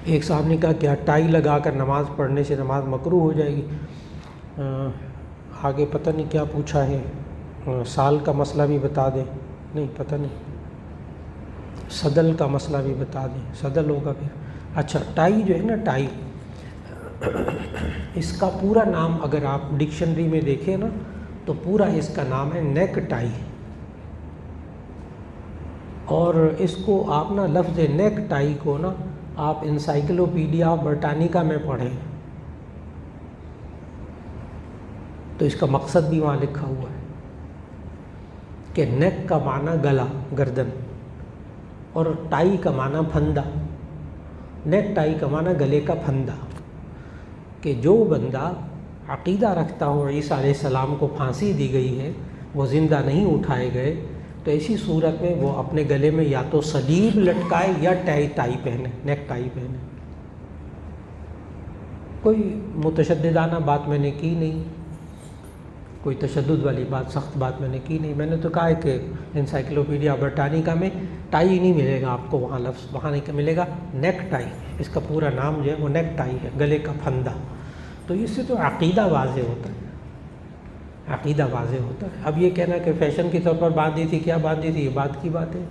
ایک صاحب نے کہا کیا ٹائی لگا کر نماز پڑھنے سے نماز مکروہ ہو جائے گی؟ آگے پتہ نہیں کیا پوچھا ہے، سال کا مسئلہ بھی بتا دیں، نہیں پتہ نہیں، صدل کا مسئلہ بھی بتا دیں، صدل ہوگا پھر۔ اچھا ٹائی جو ہے نا، ٹائی اس کا پورا نام اگر آپ ڈکشنری میں دیکھیں نا تو پورا اس کا نام ہے نیک ٹائی، اور اس کو آپ نا لفظ نیک ٹائی کو نا آپ انسائکلوپیڈیا برٹانیکا میں پڑھیں تو اس کا مقصد بھی وہاں لکھا ہوا ہے کہ نیک کا معنی گلا، گردن، اور ٹائی کا معنی پھندا، نیک ٹائی کا معنی گلے کا پھندا، کہ جو بندہ عقیدہ رکھتا ہو عیسیٰ علیہ السلام کو پھانسی دی گئی ہے، وہ زندہ نہیں اٹھائے گئے، تو ایسی صورت میں وہ اپنے گلے میں یا تو صلیب لٹکائے یا ٹائی پہنے، نیک ٹائی پہنے۔ کوئی متشددانہ بات میں نے کی نہیں، کوئی تشدد والی بات، سخت بات میں نے کی نہیں۔ میں نے تو کہا ہے کہ انسائکلوپیڈیا برٹانیکا میں ٹائی نہیں ملے گا آپ کو، وہاں لفظ وہاں نہیں ملے گا، نیک ٹائی، اس کا پورا نام جو ہے وہ نیک ٹائی ہے، گلے کا پھندا۔ تو اس سے تو عقیدہ واضح ہوتا ہے، عقیدہ واضح ہوتا ہے۔ اب یہ کہنا کہ فیشن کے طور پر باندھی تھی، کیا باندھی تھی، یہ بات کی بات ہے۔